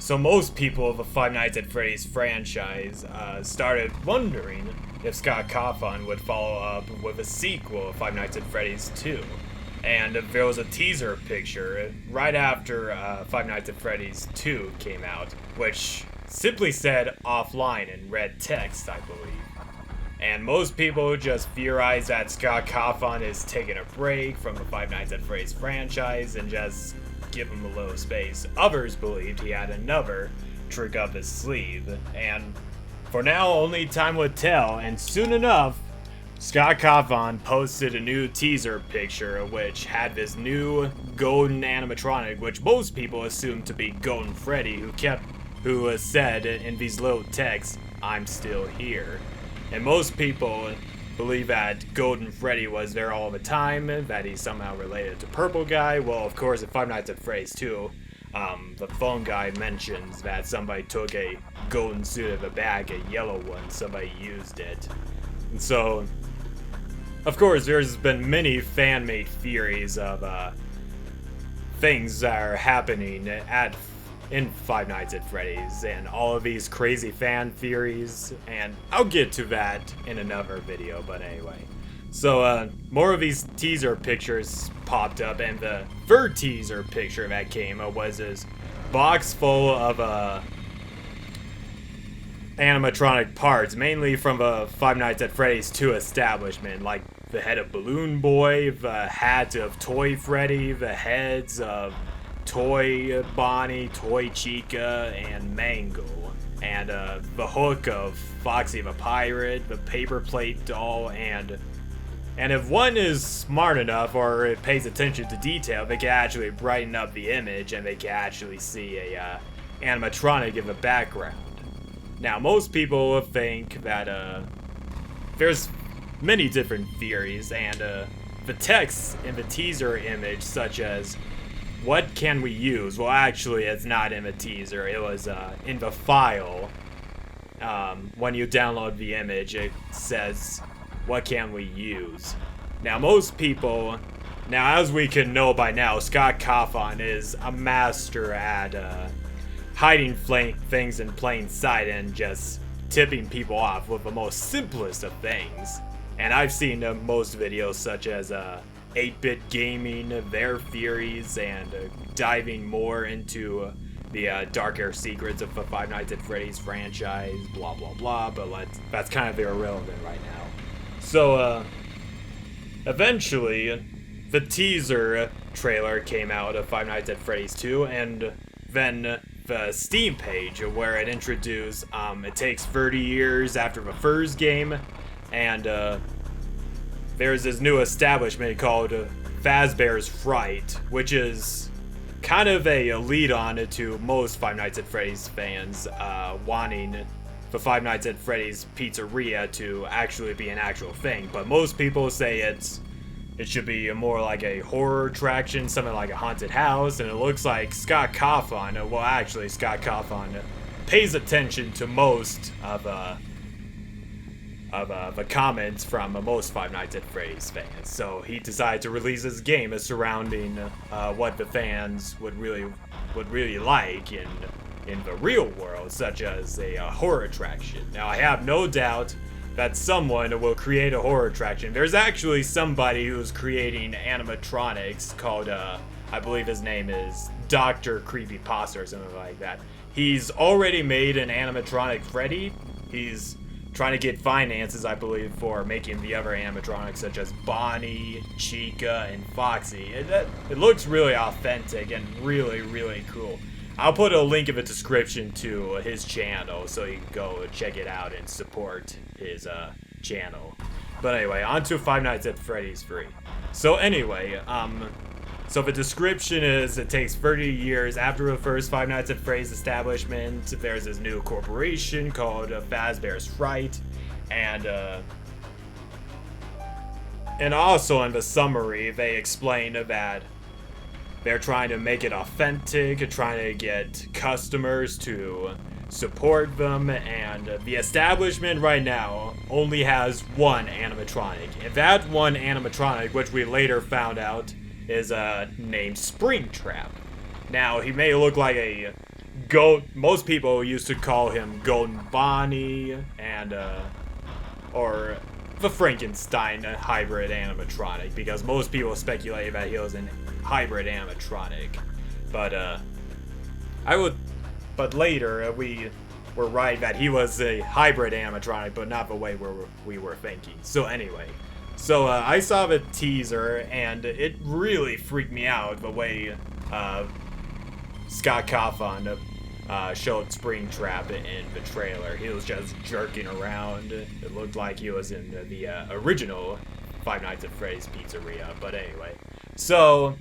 So most people of the Five Nights at Freddy's franchise started wondering if Scott Cawthon would follow up with a sequel of Five Nights at Freddy's 2. And there was a teaser picture right after Five Nights at Freddy's 2 came out, which simply said offline in red text, I believe. And most people just theorize that Scott Cawthon is taking a break from the Five Nights at Freddy's franchise and just give him a little space. Others believed he had another trick up his sleeve, and for now only time would tell. And soon enough, Scott Cawthon posted a new teaser picture which had this new golden animatronic, which most people assumed to be Golden Freddy, who said in these little texts, "I'm still here." And most people believe that Golden Freddy was there all the time, that he's somehow related to Purple Guy. Well, of course, in Five Nights at Freddy's 2, the phone guy mentions that somebody took a golden suit of a bag, a yellow one, somebody used it. And so, of course, there's been many fan-made theories of things that are happening in Five Nights at Freddy's, and all of these crazy fan theories, and I'll get to that in another video, but anyway. So, more of these teaser pictures popped up, and the third teaser picture that came was this box full of animatronic parts, mainly from the Five Nights at Freddy's 2 establishment, like the head of Balloon Boy, the hat of Toy Freddy, the heads of Toy Bonnie, Toy Chica, and Mangle, and the hook of Foxy the Pirate, the paper plate doll, and if one is smart enough or pays attention to detail, they can actually brighten up the image and they can actually see a animatronic in the background. Now, most people think that there's many different theories, and the text in the teaser image, such as "What can we use?" Well, actually, it's not in the teaser. It was in the file. When you download the image, it says, "What can we use?" Now, most people, as we can know by now, Scott Cawthon is a master at hiding things in plain sight and just tipping people off with the most simplest of things. And I've seen most videos, such as 8-Bit Gaming, their theories, and diving more into the darker secrets of the Five Nights at Freddy's franchise, blah blah blah, but that's kind of irrelevant right now. So, eventually, the teaser trailer came out of Five Nights at Freddy's 2, and then the Steam page where it introduced, it takes 30 years after the first game, and there's this new establishment called Fazbear's Fright, which is kind of a lead-on to most Five Nights at Freddy's fans wanting the Five Nights at Freddy's Pizzeria to actually be an actual thing. But most people say it should be more like a horror attraction, something like a haunted house, and it looks like Scott Cawthon, Scott Cawthon pays attention to most of the comments from most Five Nights at Freddy's fans. So he decided to release this game surrounding what the fans would really like in the real world, such as a horror attraction. Now, I have no doubt that someone will create a horror attraction. There's actually somebody who's creating animatronics called, I believe his name is Dr. Creepypasta or something like that. He's already made an animatronic Freddy. He's trying to get finances, I believe, for making the other animatronics, such as Bonnie, Chica, and Foxy. It looks really authentic and really, really cool. I'll put a link in the description to his channel, so you can go check it out and support his channel. But anyway, on to Five Nights at Freddy's 3. So anyway, so the description is, it takes 30 years after the first Five Nights at Freddy's establishment. There's this new corporation called Fazbear's Fright, and also in the summary, they explain that they're trying to make it authentic, trying to get customers to support them, and the establishment right now only has one animatronic. And that one animatronic, which we later found out is named Springtrap. Now, he may look like a most people used to call him Golden Bonnie and or the Frankenstein hybrid animatronic, because most people speculated that he was an hybrid animatronic. But later we were right that he was a hybrid animatronic, but not the way we were thinking. So anyway, I saw the teaser and it really freaked me out the way Scott Cawthon showed Springtrap in the trailer. He was just jerking around. It looked like he was in the original Five Nights at Freddy's Pizzeria. But anyway, so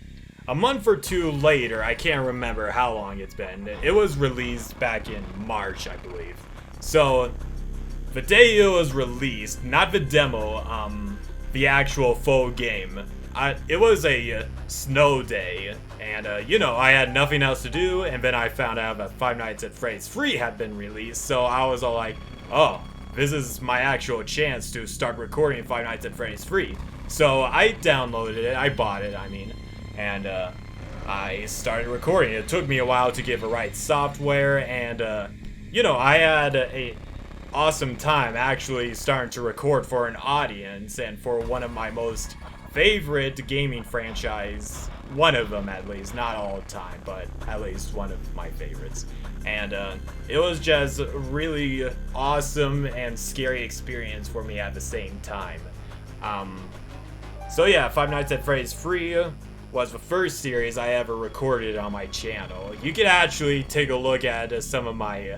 a month or two later, I can't remember how long it's been. It was released back in March, I believe. So the day it was released, not the demo, the actual full game, it was a snow day, and I had nothing else to do, and then I found out that Five Nights at Freddy's 3 had been released, so I was all like, oh, this is my actual chance to start recording Five Nights at Freddy's 3. So I downloaded it, I bought it, and I started recording. It took me a while to get the right software, and I had a awesome time actually starting to record for an audience, and for one of my most favorite gaming franchise, one of them at least, not all the time, but at least one of my favorites. And it was just a really awesome and scary experience for me at the same time. So yeah, Five Nights at Freddy's 3 was the first series I ever recorded on my channel. You can actually take a look at some of my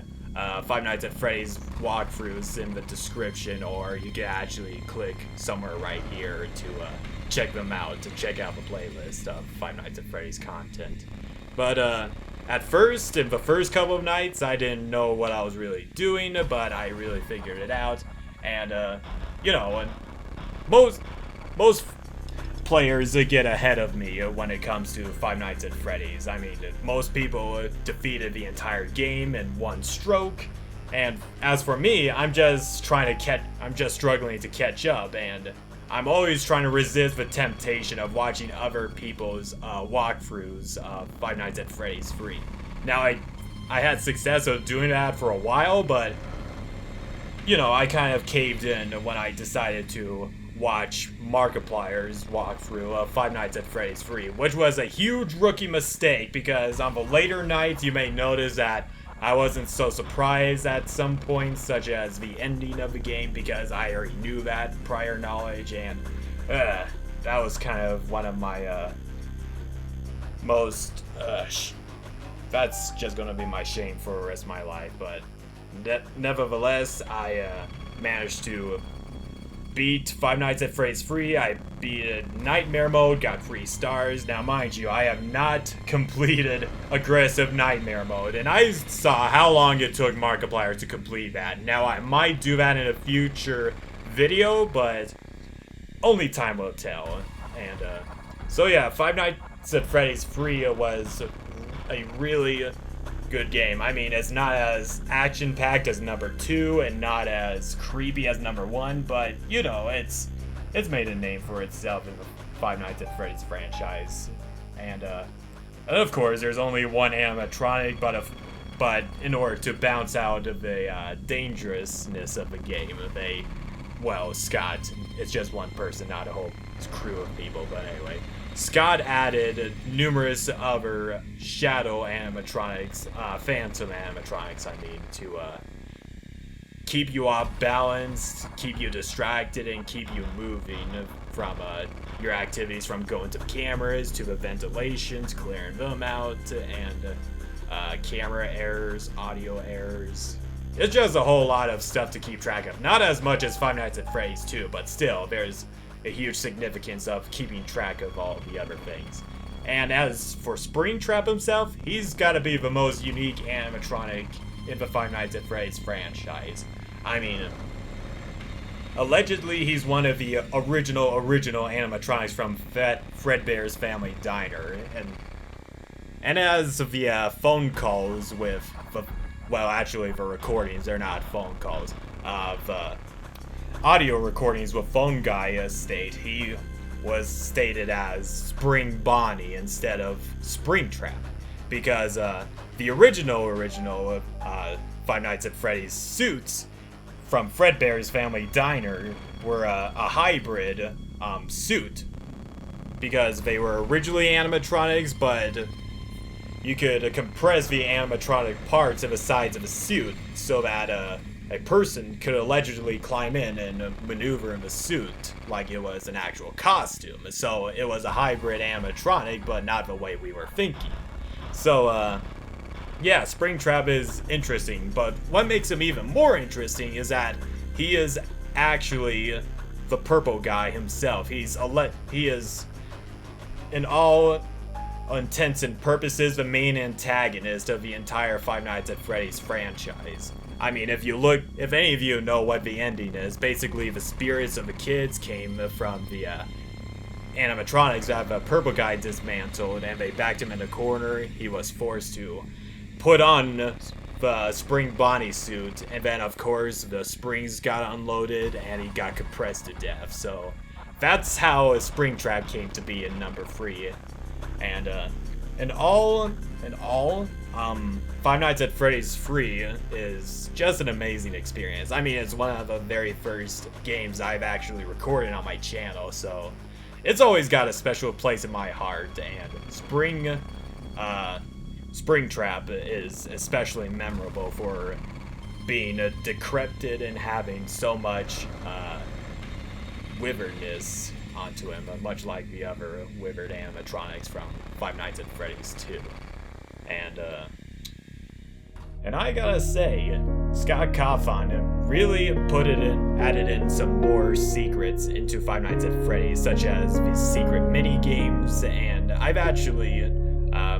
Five Nights at Freddy's walkthroughs in the description, or you can actually click somewhere right here to check them out, to check out the playlist of Five Nights at Freddy's content. But at first, in the first couple of nights, I didn't know what I was really doing, but I really figured it out. And and most players get ahead of me when it comes to Five Nights at Freddy's. I mean, most people defeated the entire game in one stroke, and as for me, I'm just struggling to catch up, and I'm always trying to resist the temptation of watching other people's walkthroughs of Five Nights at Freddy's 3. Now, I had success of doing that for a while, but I kind of caved in when I decided to watch Markiplier's walkthrough of Five Nights at Freddy's 3, which was a huge rookie mistake, because on the later nights you may notice that I wasn't so surprised at some points, such as the ending of the game, because I already knew that prior knowledge, and that was kind of one of my most that's just gonna be my shame for the rest of my life. But nevertheless, I managed to beat Five Nights at Freddy's 3. I beat it Nightmare mode, got 3 stars. Now, mind you, I have not completed aggressive Nightmare mode, and I saw how long it took Markiplier to complete that. Now, I might do that in a future video, but only time will tell. And so yeah, Five Nights at Freddy's 3 was a really good game. I mean, it's not as action-packed as number 2 and not as creepy as number 1, but it's made a name for itself in the Five Nights at Freddy's franchise. And of course, there's only one animatronic, but in order to bounce out of the dangerousness of the game, Scott, it's just one person, not a whole crew of people, but anyway. Scott added numerous other shadow animatronics, phantom animatronics, to keep you off balance, keep you distracted, and keep you moving from your activities, from going to the cameras, to the ventilations, clearing them out, and camera errors, audio errors. It's just a whole lot of stuff to keep track of. Not as much as Five Nights at Freddy's 2, but still, there's a huge significance of keeping track of all the other things. And as for Springtrap himself, he's gotta be the most unique animatronic in the Five Nights at Freddy's franchise. I mean, allegedly he's one of the original animatronics from Fredbear's Family Diner, and as the phone calls with the recordings, they're not phone calls, the audio recordings with Phone Guy state, he was stated as Spring Bonnie instead of Springtrap, because the original Five Nights at Freddy's suits from Fredbear's Family Diner were a hybrid suit, because they were originally animatronics, but you could compress the animatronic parts of the sides of the suit so that a person could allegedly climb in and maneuver in the suit like it was an actual costume. So it was a hybrid animatronic, but not the way we were thinking. So, yeah, Springtrap is interesting, but what makes him even more interesting is that he is actually the purple guy himself. He is, in all intents and purposes, the main antagonist of the entire Five Nights at Freddy's franchise. I mean, if any of you know what the ending is, basically the spirits of the kids came from the animatronics that the purple guy dismantled, and they backed him in the corner. He was forced to put on the Spring Bonnie suit, and then of course the springs got unloaded and he got compressed to death. So that's how Springtrap came to be in number 3. And in all, Five Nights at Freddy's 3 is just an amazing experience. I mean, it's one of the very first games I've actually recorded on my channel, so it's always got a special place in my heart. And Springtrap is especially memorable for being decrepit and having so much witheredness onto him, much like the other withered animatronics from Five Nights at Freddy's 2. And I gotta say, Scott Cawthon really added in some more secrets into Five Nights at Freddy's, such as the secret mini games, and I've actually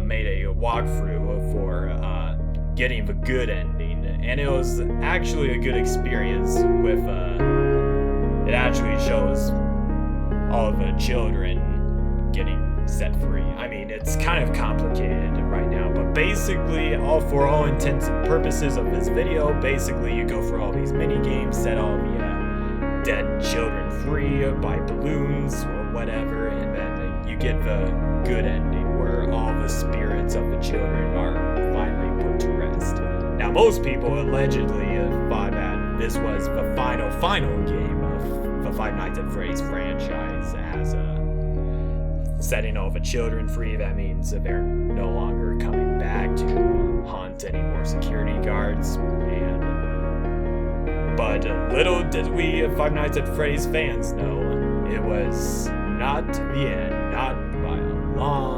made a walkthrough for getting the good ending, and it was actually a good experience. With it actually shows all of the children getting set free. I mean, it's kind of complicated right now, but basically, for all intents and purposes of this video, basically you go for all these mini games, set all the dead children free by balloons or whatever, and then you get the good ending where all the spirits of the children are finally put to rest. Now, most people allegedly thought that this was the final game of the Five Nights at Freddy's franchise, as setting all the children free. That means that they're no longer coming back to hunt any more security guards. But little did we Five Nights at Freddy's fans know, it was not the end, not by a long